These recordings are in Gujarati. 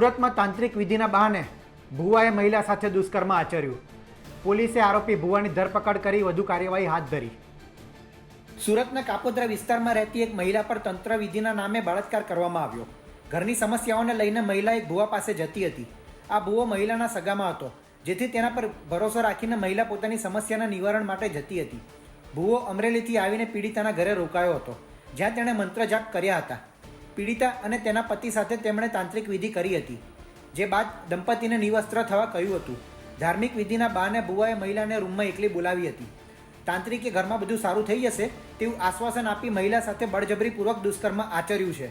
સુરતમાં તાંત્રિક વિધિના બહાને ભુવાએ મહિલા સાથે દુષ્કર્મ આચર્યું. પોલીસે આરોપી ભુવાની ધરપકડ કરી વધુ કાર્યવાહી હાથ ધરી. સુરતના કાપોદ્રા વિસ્તારમાં રહેતી એક મહિલા પર તંત્ર વિધિના નામે બળાત્કાર કરવામાં આવ્યો. ઘરની સમસ્યાઓને લઈને મહિલા એક ભુવા પાસે જતી હતી. આ ભુવો મહિલાના સગામાં હતો, જેથી તેના પર ભરોસો રાખીને મહિલા પોતાની સમસ્યાના નિવારણ માટે જતી હતી. ભુવો અમરેલીથી આવીને પીડિતાના ઘરે રોકાયો હતો, જ્યાં તેણે મંત્ર જાપ કર્યા હતા. પીડિતા અને તેના પતિ સાથે તેમણે તાંત્રિક વિધિ કરી હતી, જે બાદ દંપતીને નિવસ્ત્ર થવા કહ્યું હતું. ધાર્મિક વિધિના બહાને ભુવાએ મહિલાને રૂમમાં એકલી બોલાવી હતી. તાંત્રિકે ઘરમાં બધું સારું થઈ જશે તેવું આશ્વાસન આપી મહિલા સાથે બળજબરીપૂર્વક દુષ્કર્મ આચર્યું છે.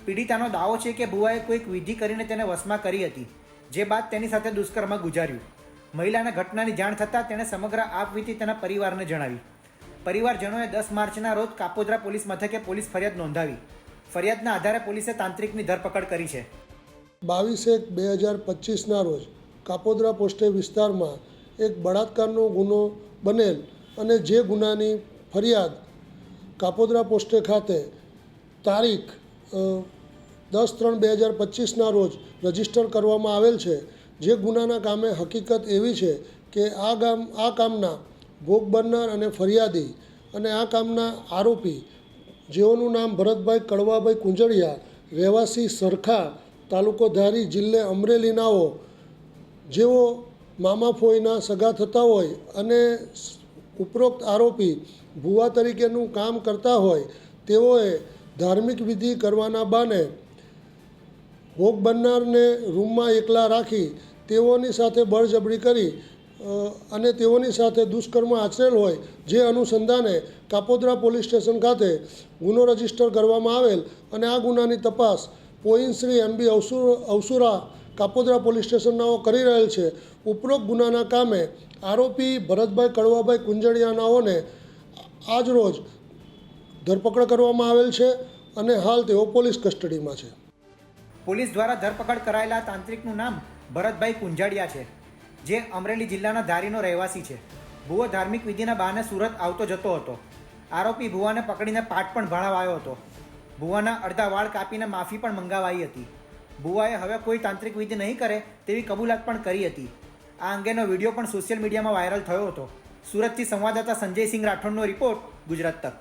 પીડિતાનો દાવો છે કે ભુવાએ કોઈક વિધિ કરીને તેને વશમાં કરી હતી, જે બાદ તેની સાથે દુષ્કર્મ ગુજાર્યું. મહિલાને ઘટનાની જાણ થતાં તેણે સમગ્ર આપવીતી તેના પરિવારને જણાવી. પરિવારજનોએ 10 માર્ચના રોજ કાપોદ્રા પોલીસ મથકે પોલીસ ફરિયાદ નોંધાવી. ફરિયાદના આધારે પોલીસે તાંત્રિકની ધરપકડ કરી છે. 22/1/2025ના રોજ કાપોદ્રા પોસ્ટે વિસ્તારમાં એક બળાત્કારનો ગુનો બનેલ અને જે ગુનાની ફરિયાદ કાપોદ્રા પોસ્ટે ખાતે તારીખ 10/3/2025ના રોજ રજીસ્ટર કરવામાં આવેલ છે. જે ગુનાના કામે હકીકત એવી છે કે આ કામના ભોગ બનનાર અને ફરિયાદી અને આ કામના આરોપી, જેઓનું નામ ભરતભાઈ કડવાભાઈ કુંજળિયા, રહેવાસી સરખા, તાલુકો ધારી, જિલ્લે અમરેલીનાઓ, જેઓ મામા ફોઈના સગા થતા હોય અને ઉપરોક્ત આરોપી ભુવા તરીકેનું કામ કરતા હોય, તેઓએ ધાર્મિક વિધિ કરવાના બહાને ભોગ બનનારને રૂમમાં એકલા રાખી તેઓની સાથે બળજબરી કરી અને તેઓની સાથે દુષ્કર્મ આચરેલ હોય, જે અનુસંધાને કાપોદ્રા પોલીસ સ્ટેશન ખાતે ગુનો રજીસ્ટર કરવામાં આવેલ અને આ ગુનાની તપાસ point Shri MB અવસુરા Kapodra police સ્ટેશનનાઓ કરી રહેલ છે. ઉપરોક્ત ગુનાના કામે આરોપી ભરતભાઈ કડવાભાઈ કુંજળિયાનાઓને આજરોજ ધરપકડ કરવામાં આવેલ છે અને હાલ તેઓ પોલીસ કસ્ટડીમાં છે. પોલીસ દ્વારા ધરપકડ કરાયેલા તાંત્રિકનું નામ ભરતભાઈ કુંજાડિયા છે, જે અમરેલી જિલ્લાના ધારીનો રહેવાસી છે. ભુવો ધાર્મિક વિધિના બહાને સુરત આવતો જતો હતો. આરોપી ભુવાને પકડીને પાઠ પણ ભણાવાયો હતો. ભુવાના અડધા વાળ કાપીને માફી પણ મંગાવાઈ હતી. ભુવાએ હવે કોઈ તાંત્રિક વિધિ નહીં કરે તેવી કબૂલાત પણ કરી હતી. આ અંગેનો વિડીયો પણ સોશિયલ મીડિયામાં વાયરલ થયો હતો. સુરતથી સંવાદદાતા સંજયસિંહ રાઠોડનો રિપોર્ટ, ગુજરાત તક.